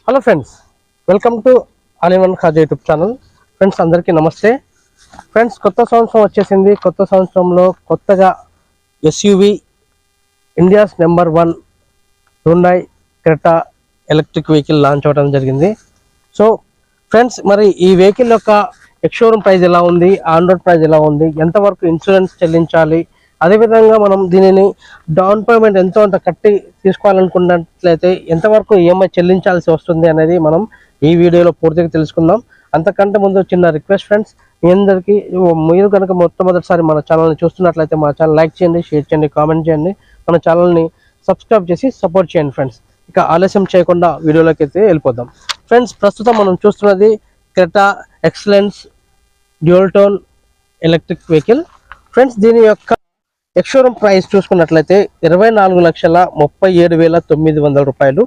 Hello friends, welcome to all in one Khaja YouTube channel. Friends అందరికీ నమస్తే. Friends కొత్త సంవత్సరం వచ్చేసింది. కొత్త సంవత్సరంలో కొత్తగా SUV India's number 1 Hyundai Creta electric vehicle launch అవ్వడం జరిగింది. సో ఫ్రెండ్స్, మరి ఈ వెహికల్ యొక్క ఎక్స్‌షోరూమ్ ప్రైస్ ఎలా ఉంది, ఆన్ రోడ్ ప్రైస్ ఎలా ఉంది, ఎంతవరకు ఇన్సూరెన్స్ చెల్లించాలి, అదేవిధంగా మనం దీనిని డౌన్ పేమెంట్ ఎంతో అంత కట్టి తీసుకోవాలనుకున్నట్లయితే ఎంతవరకు ఈఎంఐ చెల్లించాల్సి వస్తుంది అనేది మనం ఈ వీడియోలో పూర్తిగా తెలుసుకుందాం. అంతకంటే ముందు చిన్న రిక్వెస్ట్ ఫ్రెండ్స్, మీ అందరికీ మీరు కనుక మొట్టమొదటిసారి మన ఛానల్ని చూస్తున్నట్లయితే మా ఛానల్ లైక్ చేయండి, షేర్ చేయండి, కామెంట్ చేయండి, మన ఛానల్ని సబ్స్క్రైబ్ చేసి సపోర్ట్ చేయండి ఫ్రెండ్స్. ఇక ఆలస్యం చేయకుండా వీడియోలోకి అయితే వెళ్ళిపోదాం. ఫ్రెండ్స్, ప్రస్తుతం మనం చూస్తున్నది Creta excellence dual tone electric vehicle. Friends, దీని యొక్క ఎక్స్‌షోరూమ్ ప్రైస్ చూసుకున్నట్లయితే 24,37,900 రూపాయలు.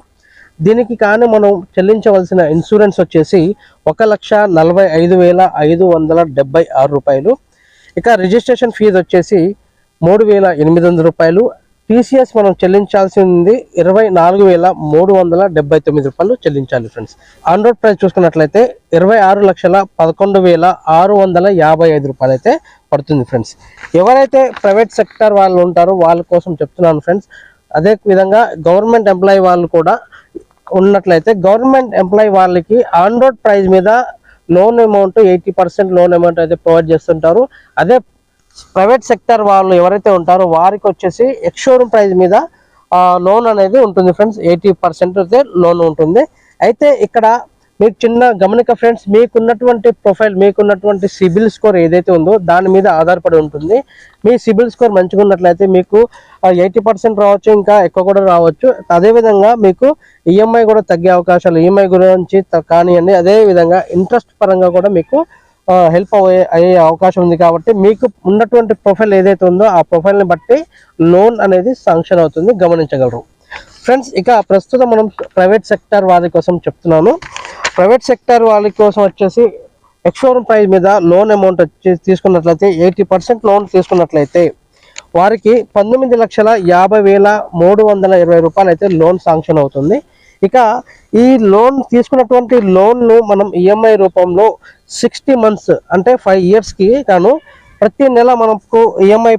దీనికి కానీ మనం చెల్లించవలసిన ఇన్సూరెన్స్ వచ్చేసి 1,45,576 రూపాయలు. ఇక రిజిస్ట్రేషన్ ఫీజు వచ్చేసి 3,800 రూపాయలు. టీసీఎస్ మనం చెల్లించాల్సింది 24,379 రూపాయలు చెల్లించాలి ఫ్రెండ్స్. ఆన్ రోడ్ ప్రైస్ చూసుకున్నట్లయితే 26,11,655 రూపాయలు అయితే పడుతుంది ఫ్రెండ్స్. ఎవరైతే ప్రైవేట్ సెక్టర్ వాళ్ళు ఉంటారో వాళ్ళ కోసం చెప్తున్నాను ఫ్రెండ్స్. అదే విధంగా గవర్నమెంట్ ఎంప్లాయీ వాళ్ళు కూడా ఉన్నట్లయితే గవర్నమెంట్ ఎంప్లాయీ వాళ్ళకి ఆన్ రోడ్ ప్రైస్ మీద లోన్ అమౌంట్ 80% లోన్ అమౌంట్ అయితే ప్రొవైడ్ చేస్తుంటారు. అదే ప్రైవేట్ సెక్టర్ వాళ్ళు ఎవరైతే ఉంటారో వారికి వచ్చేసి ఎక్స్‌షోరూమ్ ప్రైస్ మీద లోన్ అనేది ఉంటుంది ఫ్రెండ్స్. 80% అయితే లోన్ ఉంటుంది. అయితే ఇక్కడ మీకు చిన్న గమనిక ఫ్రెండ్స్, మీకున్నటువంటి ప్రొఫైల్, మీకున్నటువంటి సిబిల్ స్కోర్ ఏదైతే ఉందో దాని మీద ఆధారపడి ఉంటుంది. మీ సిబిల్ స్కోర్ మంచిగా ఉన్నట్లయితే మీకు 80% రావచ్చు, ఇంకా ఎక్కువ కూడా రావచ్చు. అదేవిధంగా మీకు ఈఎంఐ కూడా తగ్గే అవకాశాలు, ఈఎంఐ గురించి కానివ్వండి, అదేవిధంగా ఇంట్రెస్ట్ పరంగా కూడా మీకు హెల్ప్ అయ్యే అవకాశం ఉంది. కాబట్టి మీకు ఉన్నటువంటి ప్రొఫైల్ ఏదైతే ఉందో ఆ ప్రొఫైల్ని బట్టి లోన్ అనేది శాంక్షన్ అవుతుంది, గమనించగలరు ఫ్రెండ్స్. ఇక ప్రస్తుతం మనం ప్రైవేట్ సెక్టర్ వాళ్ళ కోసం చెప్తున్నాను. ప్రైవేట్ సెక్టర్ వాళ్ళ కోసం వచ్చేసి ఎక్స్‌షోరూమ్ ప్రైస్ మీద లోన్ అమౌంట్ వచ్చి తీసుకున్నట్లయితే 80% లోన్ తీసుకున్నట్లయితే వారికి 19,50,320 రూపాయలు అయితే లోన్ శాంక్షన్ అవుతుంది. ఇక ఈ లోన్ తీసుకున్నటువంటి లోన్ను మనం ఈఎంఐ రూపంలో 60 months అంటే 5 yearsకి గాను ప్రతి నెల మనకు ఈఎంఐ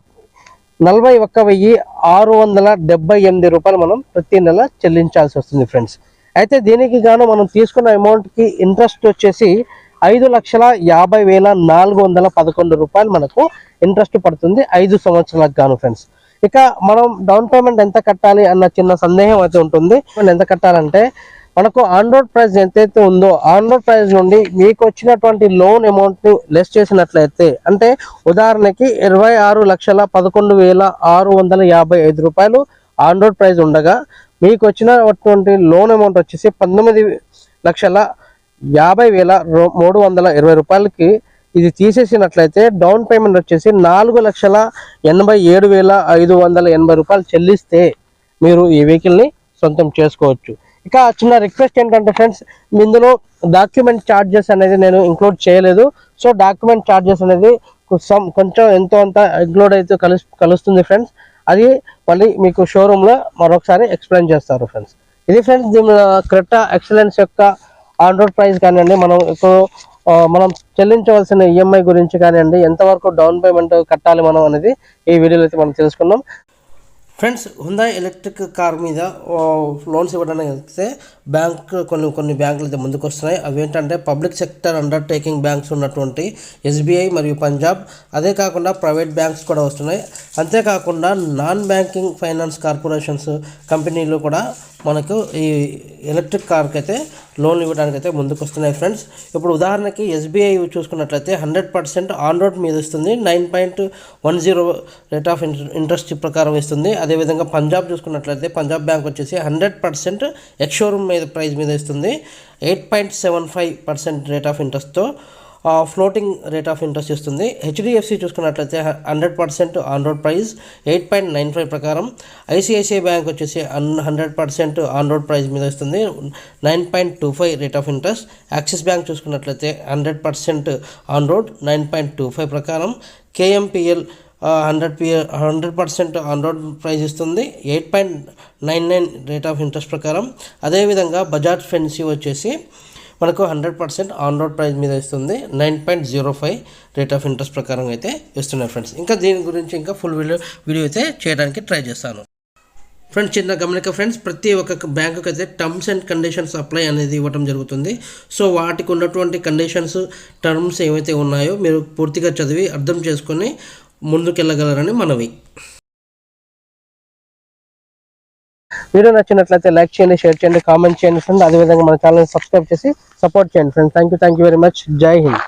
41,678 రూపాయలు మనం ప్రతి నెల చెల్లించాల్సి వస్తుంది ఫ్రెండ్స్. అయితే దీనికి గాను మనం తీసుకున్న అమౌంట్కి ఇంట్రెస్ట్ వచ్చేసి 5,50,411 రూపాయలు మనకు ఇంట్రెస్ట్ పడుతుంది 5 సంవత్సరాలకు గాను ఫ్రెండ్స్. ఇక మనం డౌన్ పేమెంట్ ఎంత కట్టాలి అన్న చిన్న సందేహం అయితే ఉంటుంది. ఎంత కట్టాలంటే మనకు ఆన్ రోడ్ ప్రైస్ ఎంతైతే ఉందో ఆన్ రోడ్ ప్రైస్ నుండి మీకు వచ్చినటువంటి లోన్ అమౌంట్ని లెస్ చేసినట్లయితే, అంటే ఉదాహరణకి 26,11,655 రూపాయలు ఆన్ రోడ్ ప్రైస్ ఉండగా మీకు వచ్చినటువంటి లోన్ అమౌంట్ వచ్చేసి 19,50,320 రూపాయలకి ఇది తీసేసినట్లయితే డౌన్ పేమెంట్ వచ్చేసి 4,87,580 రూపాయలు చెల్లిస్తే మీరు ఈ వెహికల్ని సొంతం చేసుకోవచ్చు. ఇక చిన్న రిక్వెస్ట్ ఏంటంటే ఫ్రెండ్స్, ఇందులో డాక్యుమెంట్ ఛార్జెస్ అనేది నేను ఇంక్లూడ్ చేయలేదు. సో డాక్యుమెంట్ ఛార్జెస్ అనేది కొంచెం ఎంతో అంత ఇంక్లూడ్ అయితే కలుస్తుంది ఫ్రెండ్స్. అది మళ్ళీ మీకు షోరూంలో మరొకసారి ఎక్స్ప్లెయిన్ చేస్తారు ఫ్రెండ్స్. ఇది ఫ్రెండ్స్ దీని క్రెటా ఎక్సలెన్స్ యొక్క ఆన్ రోడ్ ప్రైస్ కానివ్వండి, మనం చెల్లించవలసిన ఈఎంఐ గురించి కానివ్వండి, ఎంతవరకు డౌన్ పేమెంట్ కట్టాలి మనం అనేది ఈ వీడియోలో అయితే మనం తెలుసుకుందాం ఫ్రెండ్స్. హ్యుండాయ్ ఎలక్ట్రిక్ కార్ మీద లోన్స్ ఇవ్వడానికి అయితే కొన్ని బ్యాంకులు అయితే ముందుకు వస్తున్నాయి. అవి ఏంటంటే పబ్లిక్ సెక్టర్ అండర్టేకింగ్ బ్యాంక్స్ ఉన్నటువంటి ఎస్బీఐ మరియు పంజాబ్, అదే కాకుండా ప్రైవేట్ బ్యాంక్స్ కూడా వస్తున్నాయి. అంతేకాకుండా నాన్ బ్యాంకింగ్ ఫైనాన్స్ కార్పొరేషన్స్ కంపెనీలు కూడా మనకు ఈ ఎలక్ట్రిక్ కార్కి అయితే లోన్లు ఇవ్వడానికి అయితే ముందుకు వస్తున్నాయి ఫ్రెండ్స్. ఇప్పుడు ఉదాహరణకి ఎస్బీఐ చూసుకున్నట్లయితే 100% ఆన్ రోడ్ మీద ఇస్తుంది, 9.10 రేట్ ఆఫ్ ఇంట్రెస్ట్ ప్రకారం ఇస్తుంది. అదేవిధంగా పంజాబ్ చూసుకున్నట్లయితే పంజాబ్ బ్యాంక్ వచ్చేసి 100% ఎక్స్‌షోరూమ్ మీద ప్రైస్ మీద ఇస్తుంది, 8.75% రేట్ ఆఫ్ ఇంట్రెస్ట్తో ఫ్లోటింగ్ రేట్ ఆఫ్ ఇంట్రెస్ట్ ఇస్తుంది. హెచ్డిఎఫ్సి చూసుకున్నట్లయితే 100% ఆన్ రోడ్ ప్రైస్ 8.95 ప్రకారం. ఐసిఐసిఐ బ్యాంక్ వచ్చేసి 100% ఆన్ రోడ్ ప్రైస్ మీద ఇస్తుంది, 9.25 rate of interest. Axis bank చూసుకున్నట్లయితే 100% ఆన్ రోడ్ 9.25 ప్రకారం. కేఎంపిఎల్ 100% ఆన్ రోడ్ ప్రైస్ ఇస్తుంది 8.99 రేట్ ఆఫ్ ఇంట్రెస్ట్ ప్రకారం. అదేవిధంగా బజాజ్ ఫెన్సీ వచ్చేసి మనకు 100% ఆన్ రోడ్ ప్రైస్ మీద ఇస్తుంది 9.05 రేట్ ఆఫ్ ఇంట్రెస్ట్ ప్రకారం అయితే ఇస్తున్నారు ఫ్రెండ్స్. ఇంకా దీని గురించి ఇంకా ఫుల్ వీడియో అయితే చేయడానికి ట్రై చేస్తాను ఫ్రెండ్స్. చిన్న గమనిక ఫ్రెండ్స్, ప్రతి ఒక్క బ్యాంకుకి అయితే టర్మ్స్ అండ్ కండిషన్స్ అప్లై అనేది ఇవ్వడం జరుగుతుంది. సో వాటికి ఉన్నటువంటి కండిషన్స్, టర్మ్స్ ఏవైతే ఉన్నాయో మీరు పూర్తిగా చదివి అర్థం చేసుకొని ముందుకెళ్ళగలరని మనవి. వీడియో నచ్చినట్లయితే లైక్ చేయండి, షేర్ చేయండి, కామెంట్ చేయండి ఫ్రెండ్స్. అదేవిధంగా మన ఛానల్ సబ్స్క్రైబ్ చేసి సపోర్ట్ చేయండి friends. Thank you very much. జై హింద్.